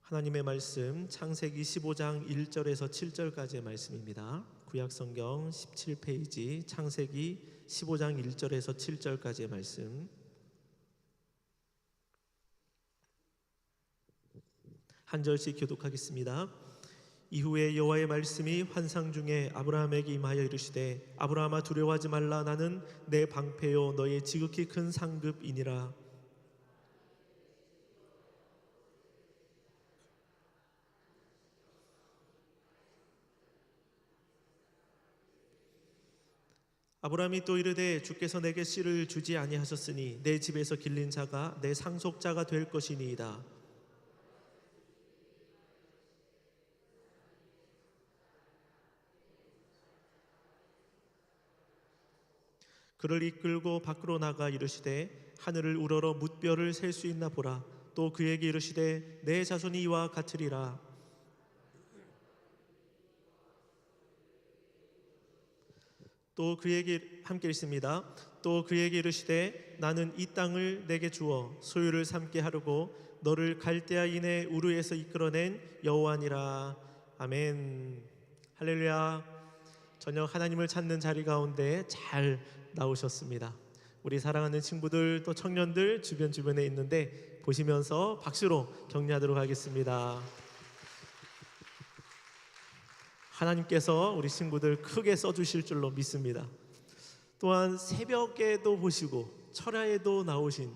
하나님의 말씀 창세기 15장 1절에서 7절까지의 말씀입니다. 구약성경 17페이지 창세기 15장 1절에서 7절까지의 말씀. 한 절씩 교독하겠습니다. 이후에 여호와의 말씀이 환상 중에 아브라함에게 임하여 이르시되 아브라함아 두려워하지 말라. 나는 내 방패요 너의 지극히 큰 상급이니라. 아브라함이 또 이르되 주께서 내게 씨를 주지 아니하셨으니 내 집에서 길린 자가 내 상속자가 될 것이니이다. 그를 이끌고 밖으로 나가 이르시되 하늘을 우러러 뭇별을 셀 수 있나 보라. 또 그에게 이르시되 내 자손이 이와 같으리라. 또 그에게 함께 있습니다. 또 그에게 이르시되 나는 이 땅을 내게 주어 소유를 삼게 하려고 너를 갈대아인의 우르에서 이끌어낸 여호와니라. 아멘. 할렐루야. 저녁 하나님을 찾는 자리 가운데 잘 나오셨습니다. 우리 사랑하는 친구들 또 청년들 주변에 있는데 보시면서 박수로 격려하도록 하겠습니다. 하나님께서 우리 친구들 크게 써주실 줄로 믿습니다. 또한 새벽에도 보시고 철야에도 나오신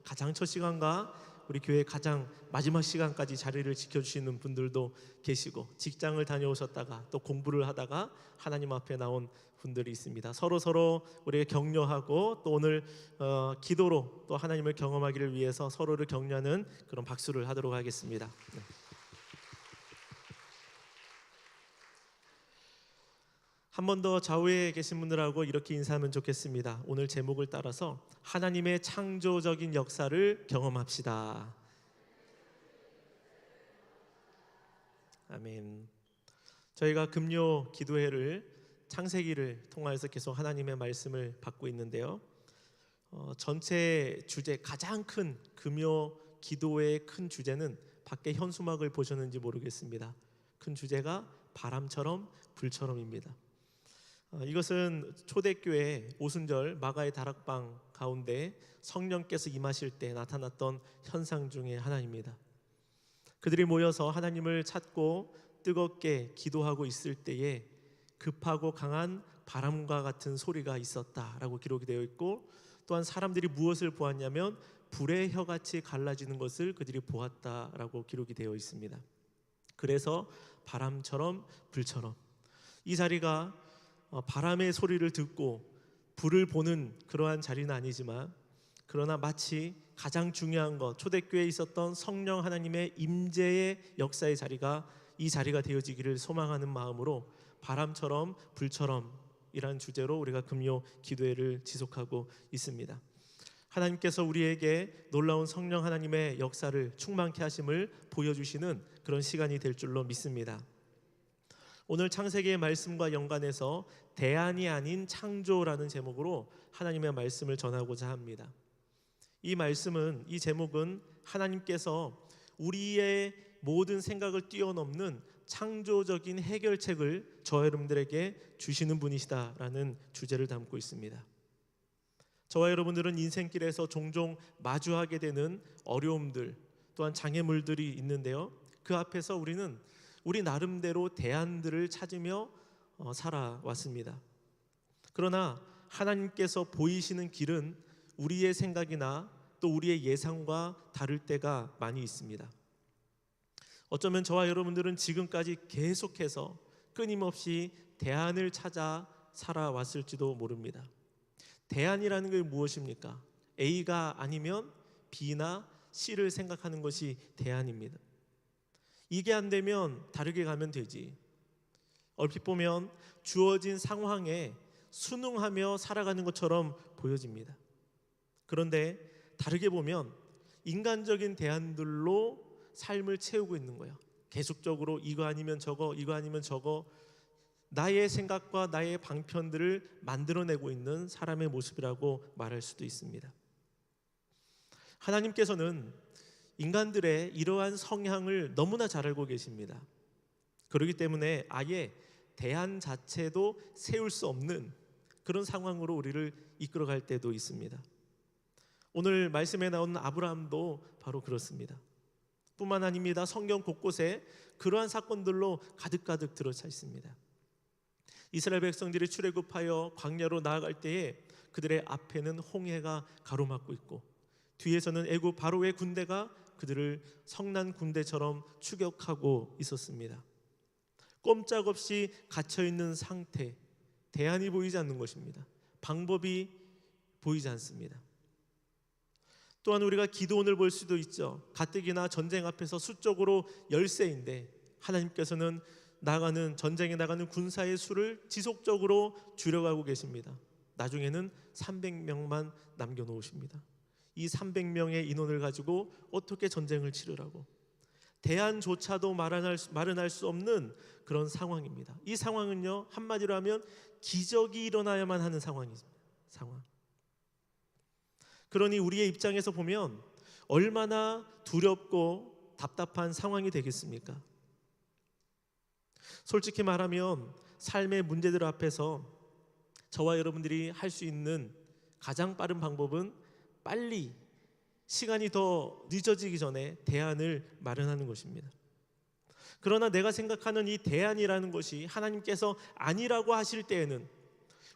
가장 첫 시간과 우리 교회 가장 마지막 시간까지 자리를 지켜주시는 분들도 계시고 직장을 다녀오셨다가 또 공부를 하다가 하나님 앞에 나온 분들이 있습니다. 서로 우리가 격려하고 또 오늘 기도로 또 하나님을 경험하기를 위해서 서로를 격려하는 그런 박수를 하도록 하겠습니다. 한 번 더 좌우에 계신 분들하고 이렇게 인사하면 좋겠습니다. 오늘 제목을 따라서 하나님의 창조적인 역사를 경험합시다. 아멘. 저희가 금요 기도회를 창세기를 통하여서 계속 하나님의 말씀을 받고 있는데요. 전체 주제 가장 큰 금요 기도회의 큰 주제는 밖에 현수막을 보셨는지 모르겠습니다. 큰 주제가 바람처럼 불처럼입니다. 이것은 초대교회 오순절 마가의 다락방 가운데 성령께서 임하실 때 나타났던 현상 중에 하나입니다. 그들이 모여서 하나님을 찾고 뜨겁게 기도하고 있을 때에 급하고 강한 바람과 같은 소리가 있었다라고 기록이 되어 있고, 또한 사람들이 무엇을 보았냐면 불의 혀같이 갈라지는 것을 그들이 보았다라고 기록이 되어 있습니다. 그래서 바람처럼 불처럼, 이 자리가 바람의 소리를 듣고 불을 보는 그러한 자리는 아니지만, 그러나 마치 가장 중요한 것, 초대교회에 있었던 성령 하나님의 임재의 역사의 자리가 이 자리가 되어지기를 소망하는 마음으로 바람처럼 불처럼 이란 주제로 우리가 금요 기도회를 지속하고 있습니다. 하나님께서 우리에게 놀라운 성령 하나님의 역사를 충만케 하심을 보여주시는 그런 시간이 될 줄로 믿습니다. 오늘 창세기의 말씀과 연관해서 대안이 아닌 창조라는 제목으로 하나님의 말씀을 전하고자 합니다. 이 말씀은, 이 제목은 하나님께서 우리의 모든 생각을 뛰어넘는 창조적인 해결책을 저와 여러분들에게 주시는 분이시다라는 주제를 담고 있습니다. 저와 여러분들은 인생길에서 종종 마주하게 되는 어려움들, 또한 장애물들이 있는데요, 그 앞에서 우리는 우리 나름대로 대안들을 찾으며 살아왔습니다. 그러나 하나님께서 보이시는 길은 우리의 생각이나 또 우리의 예상과 다를 때가 많이 있습니다. 어쩌면 저와 여러분들은 지금까지 계속해서 끊임없이 대안을 찾아 살아왔을지도 모릅니다. 대안이라는 게 무엇입니까? A가 아니면 B나 C를 생각하는 것이 대안입니다. 이게 안 되면 다르게 가면 되지. 얼핏 보면 주어진 상황에 순응하며 살아가는 것처럼 보여집니다. 그런데 다르게 보면 인간적인 대안들로 삶을 채우고 있는 거예요. 계속적으로 이거 아니면 저거, 이거 아니면 저거, 나의 생각과 나의 방편들을 만들어내고 있는 사람의 모습이라고 말할 수도 있습니다. 하나님께서는 인간들의 이러한 성향을 너무나 잘 알고 계십니다. 그렇기 때문에 아예 대안 자체도 세울 수 없는 그런 상황으로 우리를 이끌어갈 때도 있습니다. 오늘 말씀에 나오는 아브라함도 바로 그렇습니다. 뿐만 아닙니다. 성경 곳곳에 그러한 사건들로 가득가득 들어차 있습니다. 이스라엘 백성들이 출애굽하여 광야로 나아갈 때에 그들의 앞에는 홍해가 가로막고 있고 뒤에서는 애굽 바로의 군대가 그들을 성난 군대처럼 추격하고 있었습니다. 꼼짝없이 갇혀있는 상태, 대안이 보이지 않는 것입니다. 방법이 보이지 않습니다. 또한 우리가 기드온을 볼 수도 있죠. 가뜩이나 전쟁 앞에서 수적으로 열세인데 하나님께서는 전쟁에 나가는 군사의 수를 지속적으로 줄여가고 계십니다. 나중에는 300명만 남겨놓으십니다. 이 300명의 인원을 가지고 어떻게 전쟁을 치르라고, 대안조차도 마련할 수 없는 그런 상황입니다. 이 상황은요, 한마디로 하면 기적이 일어나야만 하는 상황입니다. 그러니 우리의 입장에서 보면 얼마나 두렵고 답답한 상황이 되겠습니까? 솔직히 말하면 삶의 문제들 앞에서 저와 여러분들이 할 수 있는 가장 빠른 방법은 빨리 시간이 더 늦어지기 전에 대안을 마련하는 것입니다. 그러나 내가 생각하는 이 대안이라는 것이 하나님께서 아니라고 하실 때에는,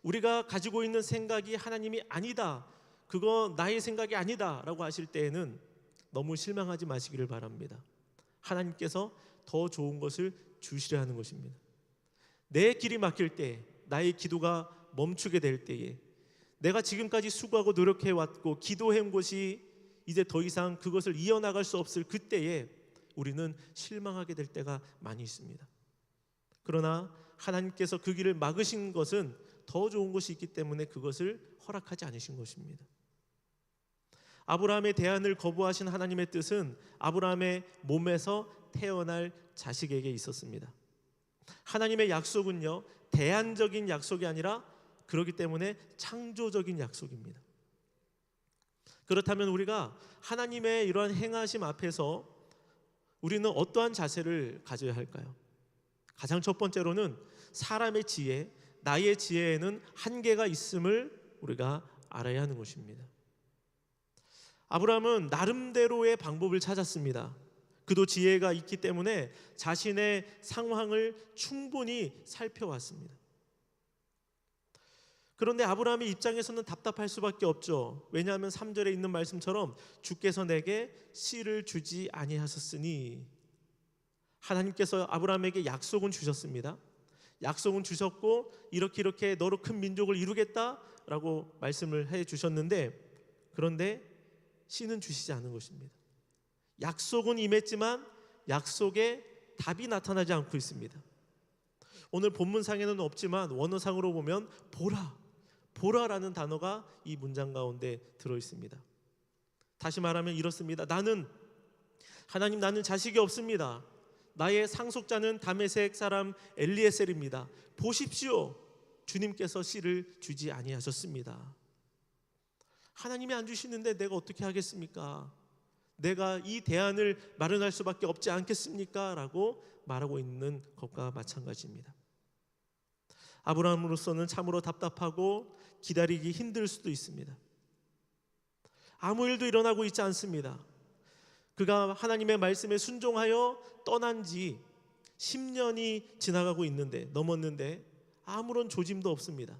우리가 가지고 있는 생각이 하나님이 아니다, 그거 나의 생각이 아니다 라고 하실 때에는 너무 실망하지 마시기를 바랍니다. 하나님께서 더 좋은 것을 주시려 하는 것입니다. 내 길이 막힐 때, 나의 기도가 멈추게 될 때에, 내가 지금까지 수고하고 노력해왔고 기도해온 것이 이제 더 이상 그것을 이어나갈 수 없을 그때에 우리는 실망하게 될 때가 많이 있습니다. 그러나 하나님께서 그 길을 막으신 것은 더 좋은 것이 있기 때문에 그것을 허락하지 않으신 것입니다. 아브라함의 대안을 거부하신 하나님의 뜻은 아브라함의 몸에서 태어날 자식에게 있었습니다. 하나님의 약속은요, 대안적인 약속이 아니라 그렇기 때문에 창조적인 약속입니다. 그렇다면 우리가 하나님의 이러한 행하심 앞에서 우리는 어떠한 자세를 가져야 할까요? 가장 첫 번째로는 사람의 지혜, 나의 지혜에는 한계가 있음을 우리가 알아야 하는 것입니다. 아브라함은 나름대로의 방법을 찾았습니다. 그도 지혜가 있기 때문에 자신의 상황을 충분히 살펴왔습니다. 그런데 아브라함의 입장에서는 답답할 수밖에 없죠. 왜냐하면 3절에 있는 말씀처럼 주께서 내게 씨를 주지 아니하셨으니, 하나님께서 아브라함에게 약속은 주셨습니다. 약속은 주셨고 이렇게 너로 큰 민족을 이루겠다라고 말씀을 해 주셨는데, 그런데 씨는 주시지 않은 것입니다. 약속은 임했지만 약속에 답이 나타나지 않고 있습니다. 오늘 본문상에는 없지만 원어상으로 보면 보라라는 단어가 이 문장 가운데 들어 있습니다. 다시 말하면 이렇습니다. 하나님, 나는 자식이 없습니다. 나의 상속자는 다메섹 사람 엘리에셀입니다. 보십시오, 주님께서 씨를 주지 아니하셨습니다. 하나님이 안 주시는데 내가 어떻게 하겠습니까? 내가 이 대안을 마련할 수밖에 없지 않겠습니까? 라고 말하고 있는 것과 마찬가지입니다. 아브라함으로서는 참으로 답답하고 기다리기 힘들 수도 있습니다. 아무 일도 일어나고 있지 않습니다. 그가 하나님의 말씀에 순종하여 떠난 지 10년이 지나가고 넘었는데 아무런 조짐도 없습니다.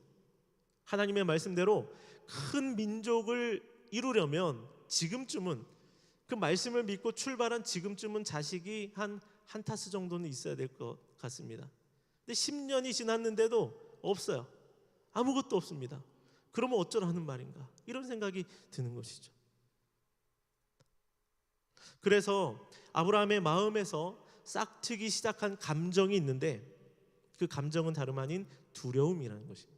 하나님의 말씀대로 큰 민족을 이루려면 지금쯤은, 그 말씀을 믿고 출발한 지금쯤은 자식이 한 타스 정도는 있어야 될 것 같습니다. 근데 10년이 지났는데도 없어요. 아무것도 없습니다. 그러면 어쩌라는 말인가, 이런 생각이 드는 것이죠. 그래서 아브라함의 마음에서 싹트기 시작한 감정이 있는데, 그 감정은 다름 아닌 두려움이라는 것입니다.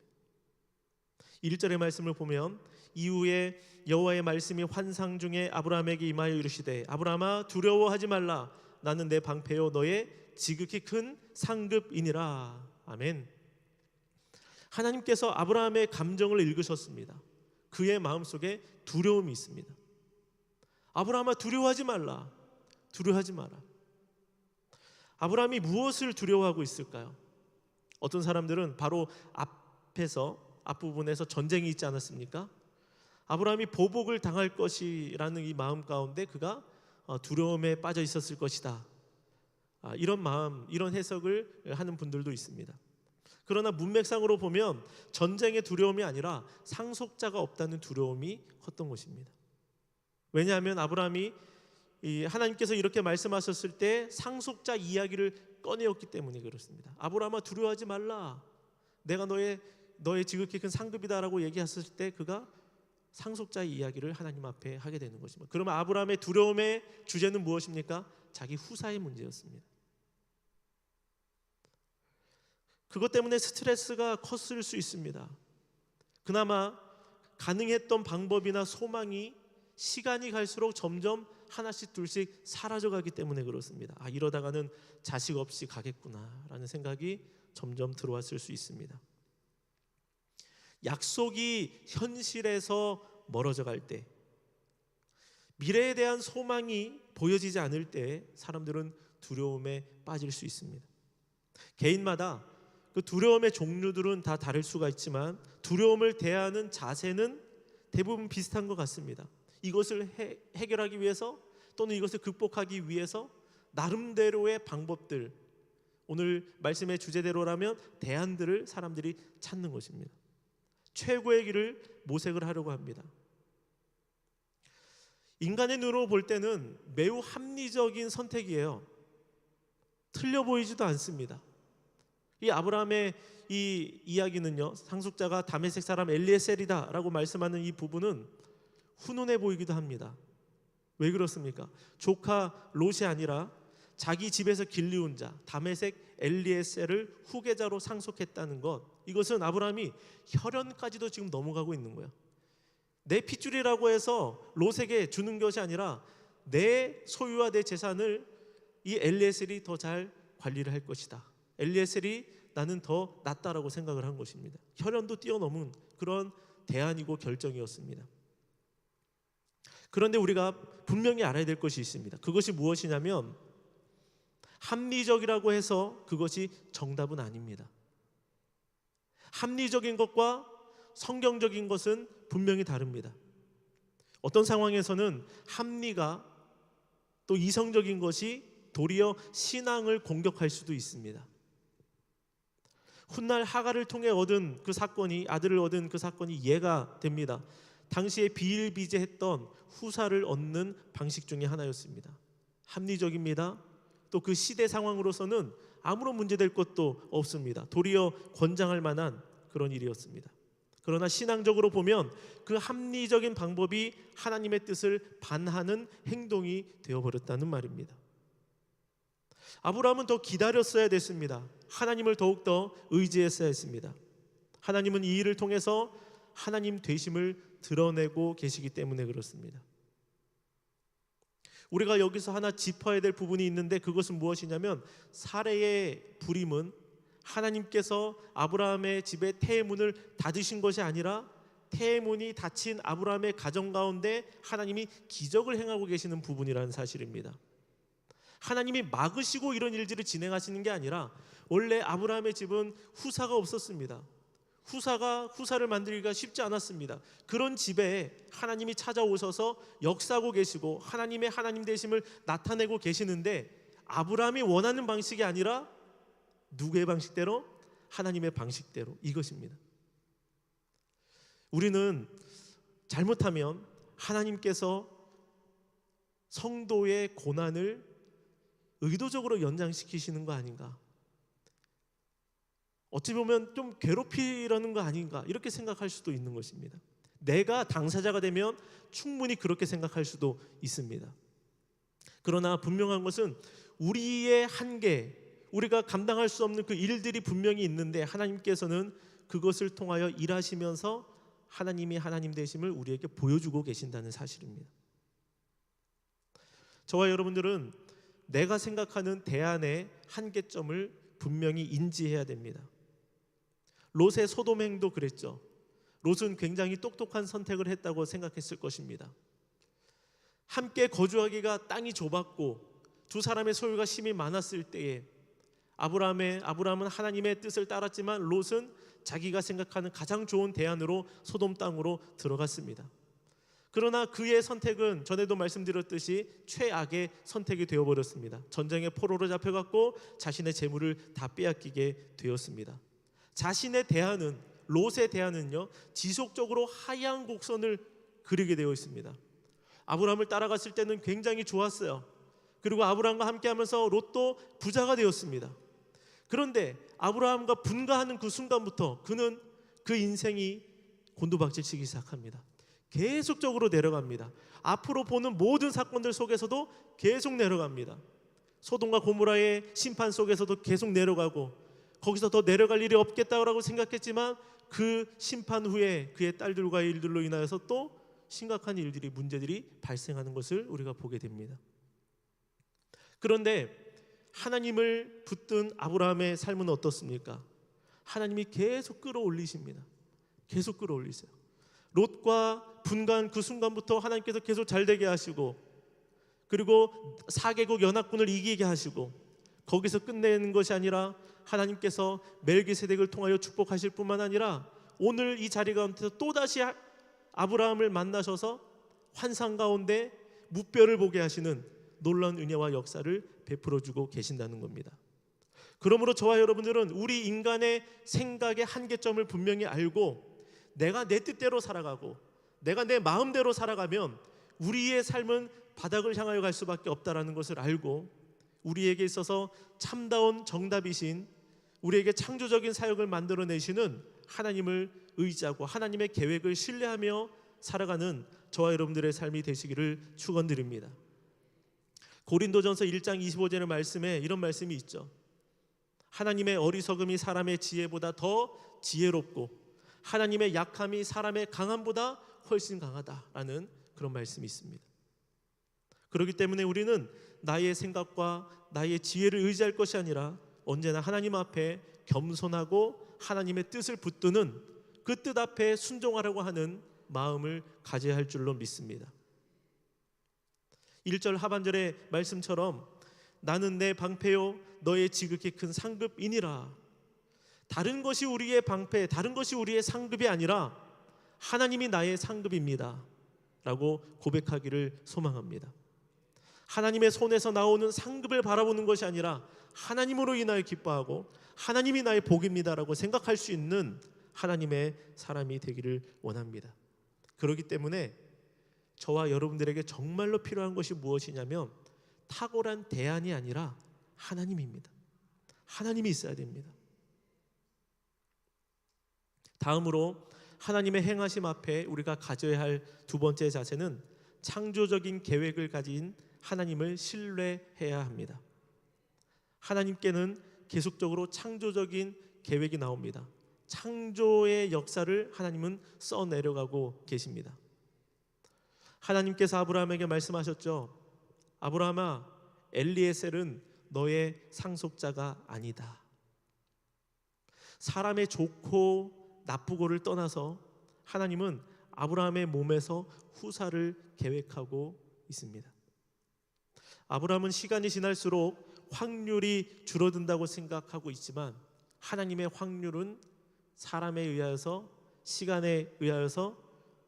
1절의 말씀을 보면, 이후에 여호와의 말씀이 환상 중에 아브라함에게 임하여 이르시되, 아브라함아 두려워하지 말라, 나는 내 방패요 너의 지극히 큰 상급이니라. 아멘. 하나님께서 아브라함의 감정을 읽으셨습니다. 그의 마음속에 두려움이 있습니다. 아브라함아, 두려워하지 말라. 두려워하지 마라. 아브라함이 무엇을 두려워하고 있을까요? 어떤 사람들은 바로 앞부분에서 전쟁이 있지 않았습니까? 아브라함이 보복을 당할 것이라는 이 마음 가운데 그가 두려움에 빠져 있었을 것이다. 이런 마음, 이런 해석을 하는 분들도 있습니다. 그러나 문맥상으로 보면 전쟁의 두려움이 아니라 상속자가 없다는 두려움이 컸던 것입니다. 왜냐하면 아브라함이 하나님께서 이렇게 말씀하셨을 때 상속자 이야기를 꺼내었기 때문에 그렇습니다. 아브라함아, 두려워하지 말라. 내가 너의 지극히 큰 상급이다라고 얘기했을 때 그가 상속자의 이야기를 하나님 앞에 하게 되는 것입니다. 그러면 아브라함의 두려움의 주제는 무엇입니까? 자기 후사의 문제였습니다. 그것 때문에 스트레스가 컸을 수 있습니다. 그나마 가능했던 방법이나 소망이 시간이 갈수록 점점 하나씩 둘씩 사라져가기 때문에 그렇습니다. 이러다가는 자식 없이 가겠구나라는 생각이 점점 들어왔을 수 있습니다. 약속이 현실에서 멀어져 갈 때, 미래에 대한 소망이 보여지지 않을 때 사람들은 두려움에 빠질 수 있습니다. 개인마다 그 두려움의 종류들은 다 다를 수가 있지만 두려움을 대하는 자세는 대부분 비슷한 것 같습니다. 이것을 해결하기 위해서 또는 이것을 극복하기 위해서 나름대로의 방법들, 오늘 말씀의 주제대로라면 대안들을 사람들이 찾는 것입니다. 최고의 길을 모색을 하려고 합니다. 인간의 눈으로 볼 때는 매우 합리적인 선택이에요. 틀려 보이지도 않습니다. 이 아브라함의 이 이야기는요, 상속자가 다메섹 사람 엘리에셀이다 라고 말씀하는 이 부분은 훈훈해 보이기도 합니다. 왜 그렇습니까? 조카 롯이 아니라 자기 집에서 길리운 자 다메섹 엘리에셀을 후계자로 상속했다는 것, 이것은 아브라함이 혈연까지도 지금 넘어가고 있는 거예요. 내 핏줄이라고 해서 롯에게 주는 것이 아니라 내 소유와 내 재산을 이 엘리에셀이 더 잘 관리를 할 것이다. 엘리에셀이 나는 더 낫다라고 생각을 한 것입니다. 혈연도 뛰어넘은 그런 대안이고 결정이었습니다. 그런데 우리가 분명히 알아야 될 것이 있습니다. 그것이 무엇이냐면 합리적이라고 해서 그것이 정답은 아닙니다. 합리적인 것과 성경적인 것은 분명히 다릅니다. 어떤 상황에서는 합리가 또 이성적인 것이 도리어 신앙을 공격할 수도 있습니다. 훗날 하갈을 통해 얻은 그 사건이, 아들을 얻은 그 사건이 이해가 됩니다. 당시에 비일비재했던 후사를 얻는 방식 중에 하나였습니다. 합리적입니다. 또 그 시대 상황으로서는 아무런 문제될 것도 없습니다. 도리어 권장할 만한 그런 일이었습니다. 그러나 신앙적으로 보면 그 합리적인 방법이 하나님의 뜻을 반하는 행동이 되어버렸다는 말입니다. 아브라함은 더 기다렸어야 됐습니다. 하나님을 더욱더 의지했어야 했습니다. 하나님은 이 일을 통해서 하나님 되심을 드러내고 계시기 때문에 그렇습니다. 우리가 여기서 하나 짚어야 될 부분이 있는데 그것은 무엇이냐면 사례의 불임은 하나님께서 아브라함의 집에 태의 문을 닫으신 것이 아니라 태의 문이 닫힌 아브라함의 가정 가운데 하나님이 기적을 행하고 계시는 부분이라는 사실입니다. 하나님이 막으시고 이런 일들을 진행하시는 게 아니라 원래 아브라함의 집은 후사가 없었습니다. 후사를 만들기가 쉽지 않았습니다. 그런 집에 하나님이 찾아오셔서 역사하고 계시고 하나님의 하나님 되심을 나타내고 계시는데 아브라함이 원하는 방식이 아니라 누구의 방식대로? 하나님의 방식대로, 이것입니다. 우리는 잘못하면 하나님께서 성도의 고난을 의도적으로 연장시키시는 거 아닌가, 어찌 보면 좀 괴롭히려는 거 아닌가 이렇게 생각할 수도 있는 것입니다. 내가 당사자가 되면 충분히 그렇게 생각할 수도 있습니다. 그러나 분명한 것은 우리의 한계, 우리가 감당할 수 없는 그 일들이 분명히 있는데 하나님께서는 그것을 통하여 일하시면서 하나님이 하나님 되심을 우리에게 보여주고 계신다는 사실입니다. 저와 여러분들은 내가 생각하는 대안의 한계점을 분명히 인지해야 됩니다. 롯의 소돔 행도 그랬죠. 롯은 굉장히 똑똑한 선택을 했다고 생각했을 것입니다. 함께 거주하기가 땅이 좁았고 두 사람의 소유가 심히 많았을 때에 아브라함은 하나님의 뜻을 따랐지만 롯은 자기가 생각하는 가장 좋은 대안으로 소돔 땅으로 들어갔습니다. 그러나 그의 선택은 전에도 말씀드렸듯이 최악의 선택이 되어버렸습니다. 전쟁의 포로로 잡혀갔고 자신의 재물을 다 빼앗기게 되었습니다. 롯의 대안은요, 지속적으로 하얀 곡선을 그리게 되어 있습니다. 아브라함을 따라갔을 때는 굉장히 좋았어요. 그리고 아브라함과 함께하면서 롯도 부자가 되었습니다. 그런데 아브라함과 분가하는 그 순간부터 그는 그 인생이 곤두박질치기 시작합니다. 계속적으로 내려갑니다. 앞으로 보는 모든 사건들 속에서도 계속 내려갑니다. 소돔과 고모라의 심판 속에서도 계속 내려가고, 거기서 더 내려갈 일이 없겠다고 생각했지만 그 심판 후에 그의 딸들과의 일들로 인하여서 또 심각한 문제들이 발생하는 것을 우리가 보게 됩니다. 그런데 하나님을 붙든 아브라함의 삶은 어떻습니까? 하나님이 계속 끌어올리십니다. 계속 끌어올리세요. 롯과 분가한 그 순간부터 하나님께서 계속 잘되게 하시고, 그리고 4개국 연합군을 이기게 하시고, 거기서 끝내는 것이 아니라 하나님께서 멜기세덱을 통하여 축복하실 뿐만 아니라 오늘 이 자리 가운데서 또다시 아브라함을 만나셔서 환상 가운데 무뼈를 보게 하시는 놀라운 은혜와 역사를 베풀어주고 계신다는 겁니다. 그러므로 저와 여러분들은 우리 인간의 생각의 한계점을 분명히 알고, 내가 내 뜻대로 살아가고 내가 내 마음대로 살아가면 우리의 삶은 바닥을 향하여 갈 수밖에 없다는 것을 알고, 우리에게 있어서 참다운 정답이신, 우리에게 창조적인 사역을 만들어내시는 하나님을 의지하고 하나님의 계획을 신뢰하며 살아가는 저와 여러분들의 삶이 되시기를 축원드립니다. 고린도전서 1장 25절의 말씀에 이런 말씀이 있죠. 하나님의 어리석음이 사람의 지혜보다 더 지혜롭고 하나님의 약함이 사람의 강함보다 훨씬 강하다라는 그런 말씀이 있습니다. 그렇기 때문에 우리는 나의 생각과 나의 지혜를 의지할 것이 아니라 언제나 하나님 앞에 겸손하고 하나님의 뜻을 붙드는, 그 뜻 앞에 순종하려고 하는 마음을 가져야 할 줄로 믿습니다. 1절 하반절의 말씀처럼 나는 내 방패요 너의 지극히 큰 상급이니라. 다른 것이 우리의 방패, 다른 것이 우리의 상급이 아니라 하나님이 나의 상급입니다 라고 고백하기를 소망합니다. 하나님의 손에서 나오는 상급을 바라보는 것이 아니라 하나님으로 인하여 기뻐하고 하나님이 나의 복입니다라고 생각할 수 있는 하나님의 사람이 되기를 원합니다. 그렇기 때문에 저와 여러분들에게 정말로 필요한 것이 무엇이냐면 탁월한 대안이 아니라 하나님입니다. 하나님이 있어야 됩니다. 다음으로 하나님의 행하심 앞에 우리가 가져야 할 두 번째 자세는 창조적인 계획을 가진 하나님을 신뢰해야 합니다. 하나님께는 계속적으로 창조적인 계획이 나옵니다. 창조의 역사를 하나님은 써내려가고 계십니다. 하나님께서 아브라함에게 말씀하셨죠. 아브라함아, 엘리에셀은 너의 상속자가 아니다. 사람의 좋고 나쁘고를 떠나서 하나님은 아브라함의 몸에서 후사를 계획하고 있습니다. 아브라함은 시간이 지날수록 확률이 줄어든다고 생각하고 있지만 하나님의 확률은 사람에 의하여서, 시간에 의하여서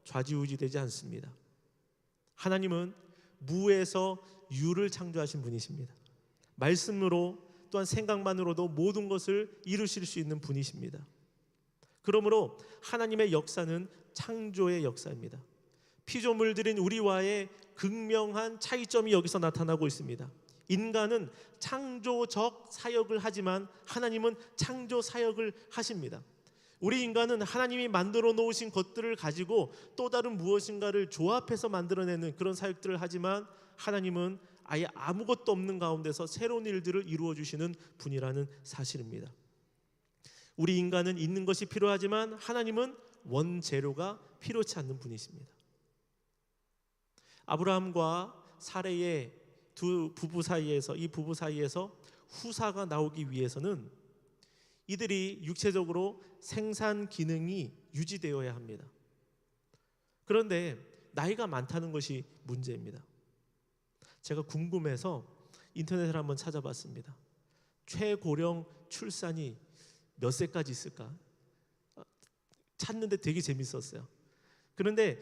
좌지우지되지 않습니다. 하나님은 무에서 유를 창조하신 분이십니다. 말씀으로 또한 생각만으로도 모든 것을 이루실 수 있는 분이십니다. 그러므로 하나님의 역사는 창조의 역사입니다. 피조물들인 우리와의 극명한 차이점이 여기서 나타나고 있습니다. 인간은 창조적 사역을 하지만 하나님은 창조 사역을 하십니다. 우리 인간은 하나님이 만들어 놓으신 것들을 가지고 또 다른 무엇인가를 조합해서 만들어내는 그런 사역들을 하지만 하나님은 아예 아무것도 없는 가운데서 새로운 일들을 이루어 주시는 분이라는 사실입니다. 우리 인간은 있는 것이 필요하지만 하나님은 원재료가 필요치 않는 분이십니다. 아브라함과 사레의 이 부부 사이에서 후사가 나오기 위해서는 이들이 육체적으로 생산 기능이 유지되어야 합니다. 그런데 나이가 많다는 것이 문제입니다. 제가 궁금해서 인터넷을 한번 찾아봤습니다. 최고령 출산이 몇 세까지 있을까? 찾는데 되게 재밌었어요. 그런데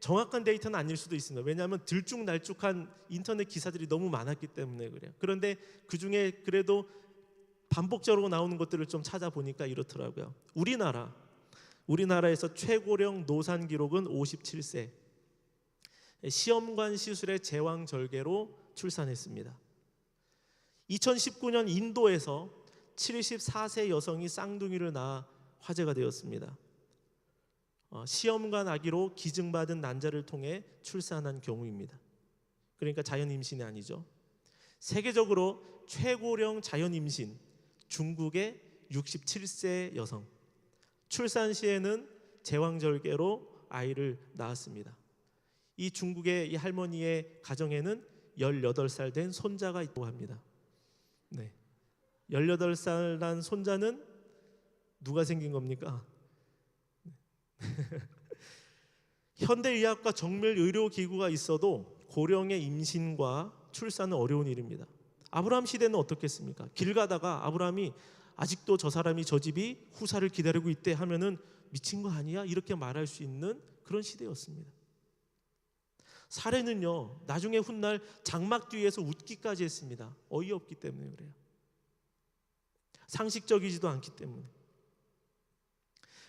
정확한 데이터는 아닐 수도 있습니다. 왜냐하면 들쭉날쭉한 인터넷 기사들이 너무 많았기 때문에 그래요. 그런데 그중에 그래도 반복적으로 나오는 것들을 좀 찾아보니까 이렇더라고요. 우리나라에서 최고령 노산 기록은 57세. 시험관 시술의 제왕절개로 출산했습니다. 2019년 인도에서 74세 여성이 쌍둥이를 낳아 화제가 되었습니다. 시험관 아기로 기증받은 난자를 통해 출산한 경우입니다. 그러니까 자연 임신이 아니죠. 세계적으로 최고령 자연 임신, 중국의 67세 여성. 출산 시에는 제왕절개로 아이를 낳았습니다. 이 중국의 이 할머니의 가정에는 18살 된 손자가 있다고 합니다. 네. 18살 난 손자는 누가 생긴 겁니까? 현대의학과 정밀의료기구가 있어도 고령의 임신과 출산은 어려운 일입니다. 아브라함 시대는 어떻겠습니까? 길 가다가 아브라함이 아직도 저 사람이 저 집이 후사를 기다리고 있대 하면은 미친 거 아니야? 이렇게 말할 수 있는 그런 시대였습니다. 사례는요, 나중에 훗날 장막 뒤에서 웃기까지 했습니다. 어이없기 때문에 그래요. 상식적이지도 않기 때문에.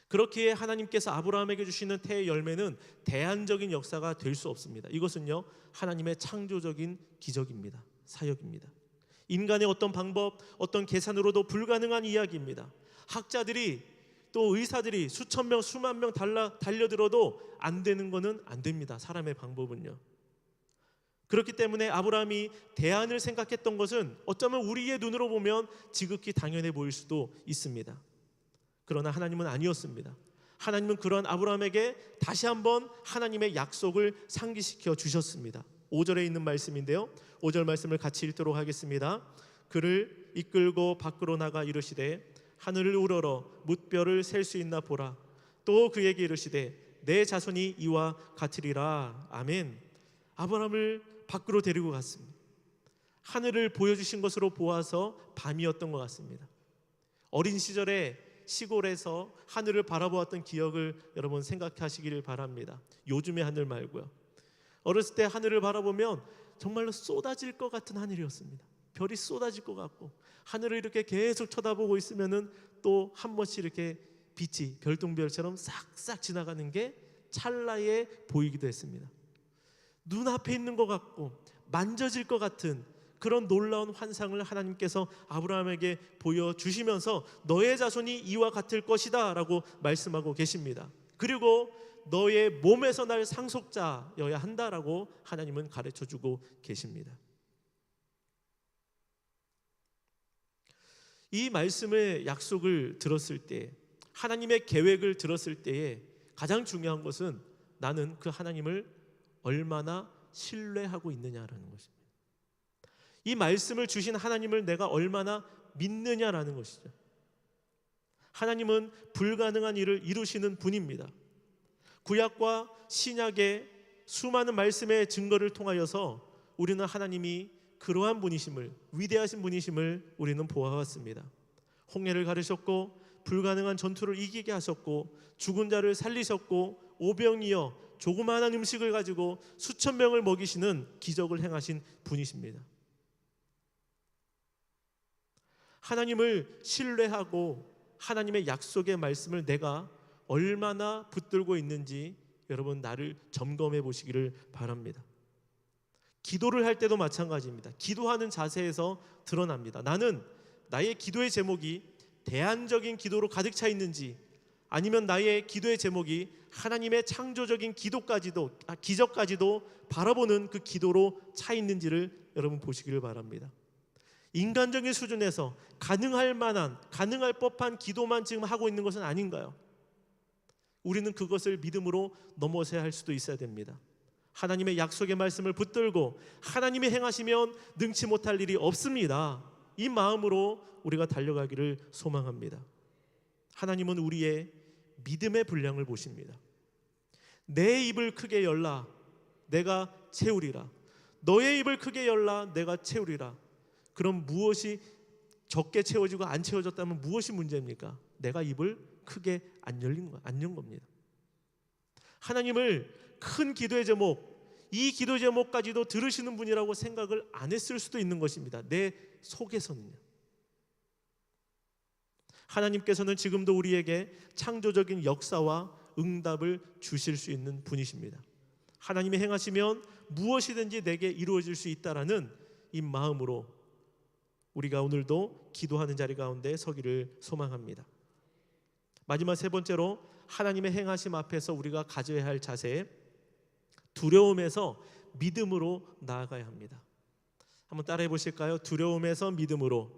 그렇기에 하나님께서 아브라함에게 주시는 태의 열매는 대안적인 역사가 될 수 없습니다. 이것은요, 하나님의 창조적인 기적입니다. 사역입니다. 인간의 어떤 방법, 어떤 계산으로도 불가능한 이야기입니다. 학자들이 또 의사들이 수천 명, 수만 명 달려들어도 안 되는 거는 안 됩니다. 사람의 방법은요. 그렇기 때문에 아브라함이 대안을 생각했던 것은 어쩌면 우리의 눈으로 보면 지극히 당연해 보일 수도 있습니다. 그러나 하나님은 아니었습니다. 하나님은 그런 아브라함에게 다시 한번 하나님의 약속을 상기시켜 주셨습니다. 5절에 있는 말씀인데요, 5절 말씀을 같이 읽도록 하겠습니다. 그를 이끌고 밖으로 나가 이르시되 하늘을 우러러 뭇별을 셀 수 있나 보라. 또 그에게 이르시되 내 자손이 이와 같으리라. 아멘. 아브라함을 밖으로 데리고 갔습니다. 하늘을 보여주신 것으로 보아서 밤이었던 것 같습니다. 어린 시절에 시골에서 하늘을 바라보았던 기억을 여러분 생각하시기를 바랍니다. 요즘의 하늘 말고요. 어렸을 때 하늘을 바라보면 정말로 쏟아질 것 같은 하늘이었습니다. 별이 쏟아질 것 같고, 하늘을 이렇게 계속 쳐다보고 있으면은 또 한 번씩 이렇게 빛이 별똥별처럼 싹싹 지나가는 게 찰나에 보이기도 했습니다. 눈앞에 있는 것 같고 만져질 것 같은 그런 놀라운 환상을 하나님께서 아브라함에게 보여주시면서 너의 자손이 이와 같을 것이다 라고 말씀하고 계십니다. 그리고 너의 몸에서 날 상속자여야 한다라고 하나님은 가르쳐주고 계십니다. 이 말씀의 약속을 들었을 때, 하나님의 계획을 들었을 때에 가장 중요한 것은 나는 그 하나님을 얼마나 신뢰하고 있느냐라는 것입니다. 이 말씀을 주신 하나님을 내가 얼마나 믿느냐라는 것이죠. 하나님은 불가능한 일을 이루시는 분입니다. 구약과 신약의 수많은 말씀의 증거를 통하여서 우리는 하나님이 그러한 분이심을, 위대하신 분이심을 우리는 보아왔습니다. 홍해를 가르셨고 불가능한 전투를 이기게 하셨고 죽은 자를 살리셨고 오병이어 조그마한 음식을 가지고 수천 명을 먹이시는 기적을 행하신 분이십니다. 하나님을 신뢰하고 하나님의 약속의 말씀을 내가 얼마나 붙들고 있는지 여러분 나를 점검해 보시기를 바랍니다. 기도를 할 때도 마찬가지입니다. 기도하는 자세에서 드러납니다. 나는 나의 기도의 제목이 대안적인 기도로 가득 차 있는지, 아니면 나의 기도의 제목이 하나님의 창조적인 기적까지도 바라보는 그 기도로 차 있는지를 여러분 보시기를 바랍니다. 인간적인 수준에서 가능할 법한 기도만 지금 하고 있는 것은 아닌가요? 우리는 그것을 믿음으로 넘어서야 할 수도 있어야 됩니다. 하나님의 약속의 말씀을 붙들고 하나님이 행하시면 능치 못할 일이 없습니다. 이 마음으로 우리가 달려가기를 소망합니다. 하나님은 우리의 믿음의 분량을 보십니다. 내 입을 크게 열라 내가 채우리라. 너의 입을 크게 열라 내가 채우리라. 그럼 무엇이 적게 채워지고 안 채워졌다면 무엇이 문제입니까? 내가 입을 크게 안 연 겁니다. 하나님을 큰 기도의 제목, 이 기도 제목까지도 들으시는 분이라고 생각을 안 했을 수도 있는 것입니다. 내 속에서는요. 하나님께서는 지금도 우리에게 창조적인 역사와 응답을 주실 수 있는 분이십니다. 하나님이 행하시면 무엇이든지 내게 이루어질 수 있다라는 이 마음으로 우리가 오늘도 기도하는 자리 가운데 서기를 소망합니다. 마지막 세 번째로 하나님의 행하심 앞에서 우리가 가져야 할 자세, 두려움에서 믿음으로 나아가야 합니다. 한번 따라해 보실까요? 두려움에서 믿음으로.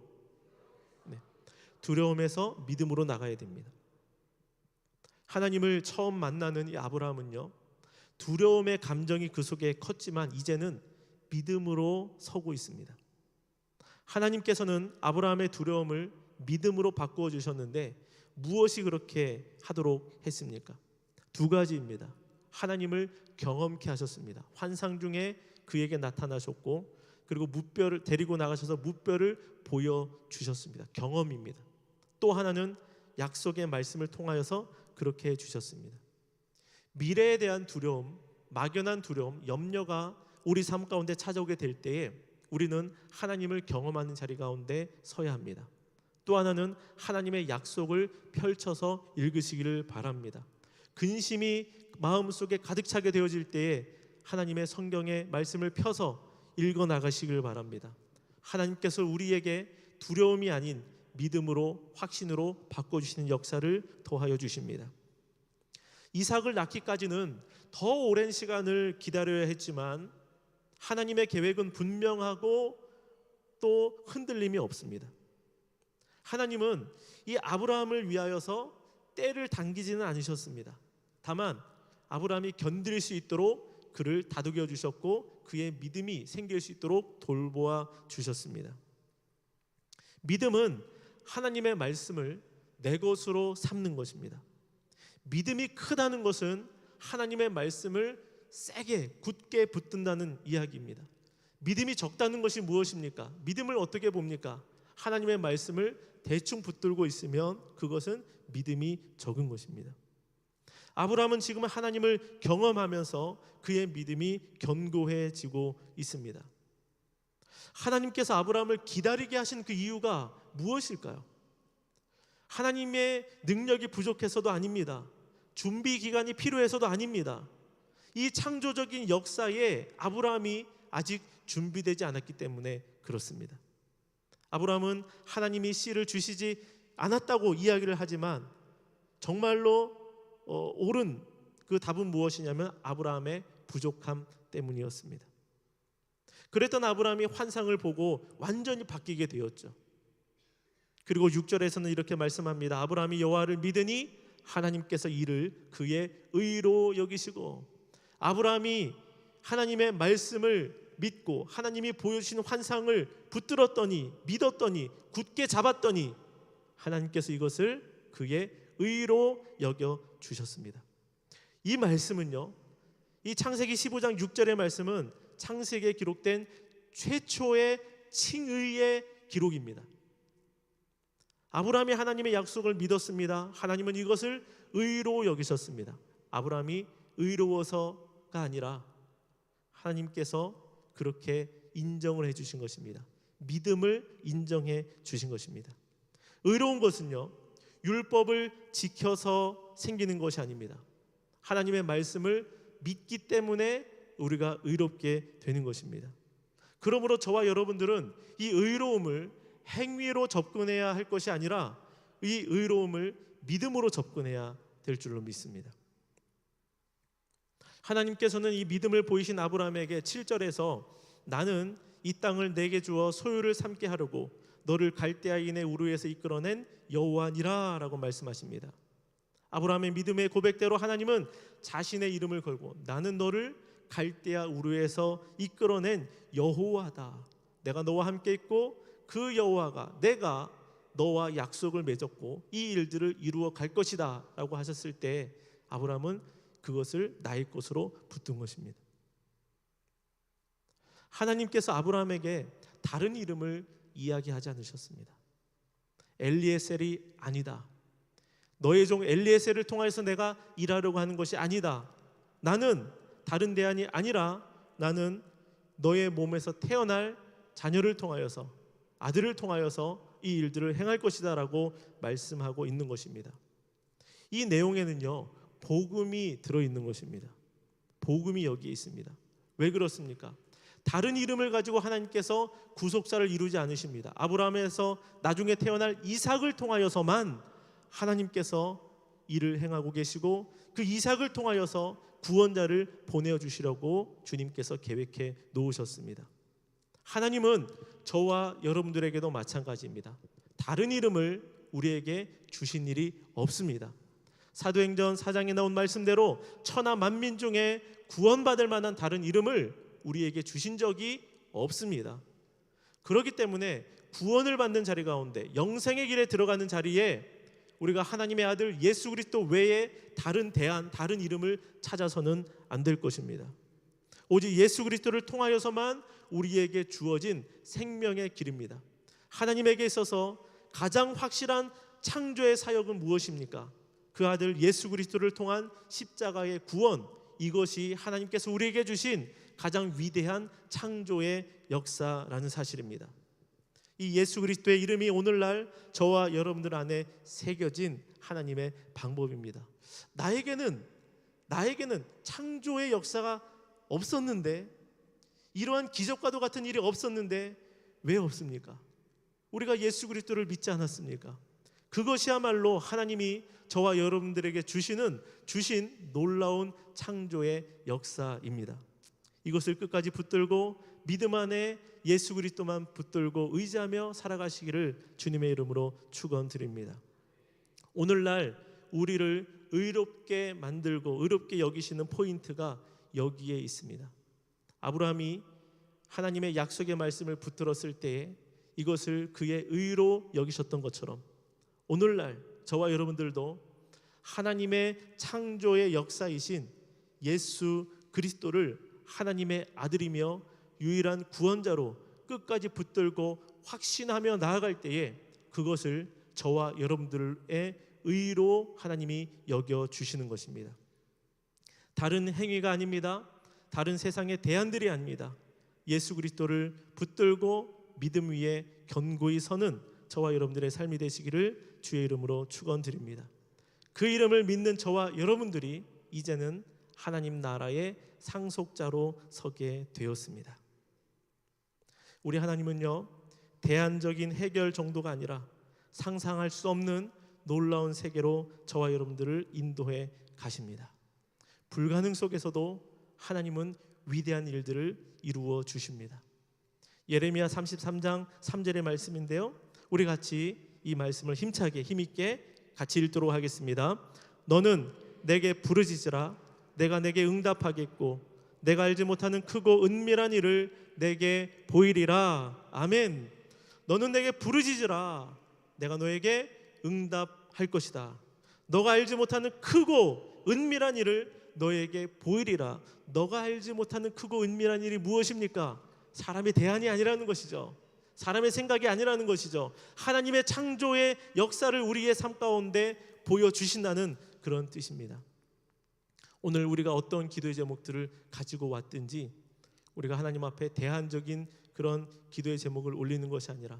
네. 두려움에서 믿음으로 나가야 됩니다. 하나님을 처음 만나는 이 아브라함은요, 두려움의 감정이 그 속에 컸지만 이제는 믿음으로 서고 있습니다. 하나님께서는 아브라함의 두려움을 믿음으로 바꾸어 주셨는데 무엇이 그렇게 하도록 했습니까? 두 가지입니다. 하나님을 경험케 하셨습니다. 환상 중에 그에게 나타나셨고, 그리고 무뼈를 데리고 나가셔서 무뼈를 보여주셨습니다. 경험입니다. 또 하나는 약속의 말씀을 통하여서 그렇게 해주셨습니다. 미래에 대한 두려움, 막연한 두려움, 염려가 우리 삶 가운데 찾아오게 될 때에 우리는 하나님을 경험하는 자리 가운데 서야 합니다. 또 하나는 하나님의 약속을 펼쳐서 읽으시기를 바랍니다. 근심이 마음속에 가득 차게 되어질 때에 하나님의 성경의 말씀을 펴서 읽어 나가시길 바랍니다. 하나님께서 우리에게 두려움이 아닌 믿음으로, 확신으로 바꿔주시는 역사를 더하여 주십니다. 이삭을 낳기까지는 더 오랜 시간을 기다려야 했지만 하나님의 계획은 분명하고 또 흔들림이 없습니다. 하나님은 이 아브라함을 위하여서 때를 당기지는 않으셨습니다. 다만 아브라함이 견딜 수 있도록 그를 다독여 주셨고 그의 믿음이 생길 수 있도록 돌보아 주셨습니다. 믿음은 하나님의 말씀을 내 것으로 삼는 것입니다. 믿음이 크다는 것은 하나님의 말씀을 세게 굳게 붙든다는 이야기입니다. 믿음이 적다는 것이 무엇입니까? 믿음을 어떻게 봅니까? 하나님의 말씀을 대충 붙들고 있으면 그것은 믿음이 적은 것입니다. 아브라함은 지금 하나님을 경험하면서 그의 믿음이 견고해지고 있습니다. 하나님께서 아브라함을 기다리게 하신 그 이유가 무엇일까요? 하나님의 능력이 부족해서도 아닙니다. 준비 기간이 필요해서도 아닙니다. 이 창조적인 역사에 아브라함이 아직 준비되지 않았기 때문에 그렇습니다. 아브라함은 하나님이 씨를 주시지 않았다고 이야기를 하지만 정말로 옳은 그 답은 무엇이냐면 아브라함의 부족함 때문이었습니다. 그랬던 아브라함이 환상을 보고 완전히 바뀌게 되었죠. 그리고 6절에서는 이렇게 말씀합니다. 아브라함이 여호와를 믿으니 하나님께서 이를 그의 의로 여기시고, 아브라함이 하나님의 말씀을 믿고 하나님이 보여주신 환상을 붙들었더니, 믿었더니, 굳게 잡았더니 하나님께서 이것을 그의 의로 여겨 주셨습니다. 이 말씀은요, 이 창세기 15장 6절의 말씀은 창세기에 기록된 최초의 칭의의 기록입니다. 아브라함이 하나님의 약속을 믿었습니다. 하나님은 이것을 의로 여기셨습니다. 아브라함이 의로워서가 아니라 하나님께서 그렇게 인정을 해주신 것입니다. 믿음을 인정해 주신 것입니다. 의로운 것은요, 율법을 지켜서 생기는 것이 아닙니다. 하나님의 말씀을 믿기 때문에 우리가 의롭게 되는 것입니다. 그러므로 저와 여러분들은 이 의로움을 행위로 접근해야 할 것이 아니라 이 의로움을 믿음으로 접근해야 될 줄로 믿습니다. 하나님께서는 이 믿음을 보이신 아브라함에게 7절에서 나는 이 땅을 내게 주어 소유를 삼게 하려고 너를 갈대아인의 우르에서 이끌어낸 여호와니라 라고 말씀하십니다. 아브라함의 믿음의 고백대로 하나님은 자신의 이름을 걸고 나는 너를 갈대아 우르에서 이끌어낸 여호와다. 내가 너와 함께 있고 그 여호와가 내가 너와 약속을 맺었고 이 일들을 이루어 갈 것이다 라고 하셨을 때 아브라함은 그것을 나의 것으로 붙든 것입니다. 하나님께서 아브라함에게 다른 이름을 이야기하지 않으셨습니다. 엘리에셀이 아니다. 너의 종 엘리에셀을 통하여서 내가 일하려고 하는 것이 아니다. 나는 다른 대안이 아니라 나는 너의 몸에서 태어날 자녀를 통하여서, 아들을 통하여서 이 일들을 행할 것이다 라고 말씀하고 있는 것입니다. 이 내용에는요, 복음이 들어있는 것입니다. 복음이 여기에 있습니다. 왜 그렇습니까? 다른 이름을 가지고 하나님께서 구속사를 이루지 않으십니다. 아브라함에서 나중에 태어날 이삭을 통하여서만 하나님께서 일을 행하고 계시고, 그 이삭을 통하여서 구원자를 보내주시려고 주님께서 계획해 놓으셨습니다. 하나님은 저와 여러분들에게도 마찬가지입니다. 다른 이름을 우리에게 주신 일이 없습니다. 사도행전 4장에 나온 말씀대로 천하 만민 중에 구원받을 만한 다른 이름을 우리에게 주신 적이 없습니다. 그렇기 때문에 구원을 받는 자리 가운데, 영생의 길에 들어가는 자리에 우리가 하나님의 아들 예수 그리스도 외에 다른 대안, 다른 이름을 찾아서는 안 될 것입니다. 오직 예수 그리스도를 통하여서만 우리에게 주어진 생명의 길입니다. 하나님에게 있어서 가장 확실한 창조의 사역은 무엇입니까? 그 아들 예수 그리스도를 통한 십자가의 구원, 이것이 하나님께서 우리에게 주신 가장 위대한 창조의 역사라는 사실입니다. 이 예수 그리스도의 이름이 오늘날 저와 여러분들 안에 새겨진 하나님의 방법입니다. 나에게는 창조의 역사가 없었는데, 이러한 기적과도 같은 일이 없었는데 왜 없습니까? 우리가 예수 그리스도를 믿지 않았습니까? 그것이야말로 하나님이 저와 여러분들에게 주신 놀라운 창조의 역사입니다. 이것을 끝까지 붙들고 믿음 안에 예수 그리스도만 붙들고 의지하며 살아가시기를 주님의 이름으로 축원드립니다. 오늘날 우리를 의롭게 만들고 의롭게 여기시는 포인트가 여기에 있습니다. 아브라함이 하나님의 약속의 말씀을 붙들었을 때에 이것을 그의 의로 여기셨던 것처럼, 오늘날 저와 여러분들도 하나님의 창조의 역사이신 예수 그리스도를 하나님의 아들이며 유일한 구원자로 끝까지 붙들고 확신하며 나아갈 때에 그것을 저와 여러분들의 의로 하나님이 여겨주시는 것입니다. 다른 행위가 아닙니다. 다른 세상의 대안들이 아닙니다. 예수 그리스도를 붙들고 믿음 위에 견고히 서는 저와 여러분들의 삶이 되시기를 주의 이름으로 축원드립니다. 그 이름을 믿는 저와 여러분들이 이제는 하나님 나라의 상속자로 서게 되었습니다. 우리 하나님은요, 대안적인 해결 정도가 아니라 상상할 수 없는 놀라운 세계로 저와 여러분들을 인도해 가십니다. 불가능 속에서도 하나님은 위대한 일들을 이루어 주십니다. 예레미야 33장 3절의 말씀인데요, 우리 같이 이 말씀을 힘차게 힘있게 같이 읽도록 하겠습니다. 너는 내게 부르짖으라. 내가 내게 응답하겠고 내가 알지 못하는 크고 은밀한 일을 내게 보이리라. 아멘. 너는 내게 부르짖으라. 내가 너에게 응답할 것이다. 너가 알지 못하는 크고 은밀한 일을 너에게 보이리라. 너가 알지 못하는 크고 은밀한 일이 무엇입니까? 사람의 대안이 아니라는 것이죠. 사람의 생각이 아니라는 것이죠. 하나님의 창조의 역사를 우리의 삶 가운데 보여주신다는 그런 뜻입니다. 오늘 우리가 어떤 기도의 제목들을 가지고 왔든지 우리가 하나님 앞에 대안적인 그런 기도의 제목을 올리는 것이 아니라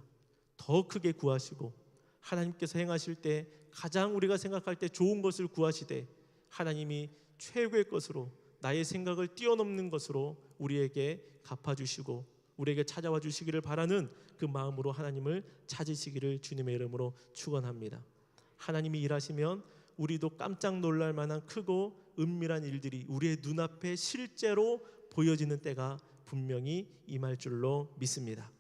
더 크게 구하시고, 하나님께서 행하실 때 가장 우리가 생각할 때 좋은 것을 구하시되 하나님이 최고의 것으로, 나의 생각을 뛰어넘는 것으로 우리에게 갚아주시고 우리에게 찾아와 주시기를 바라는 그 마음으로 하나님을 찾으시기를 주님의 이름으로 축원합니다. 하나님이 일하시면 우리도 깜짝 놀랄 만한 크고 은밀한 일들이 우리의 눈앞에 실제로 보여지는 때가 분명히 임할 줄로 믿습니다.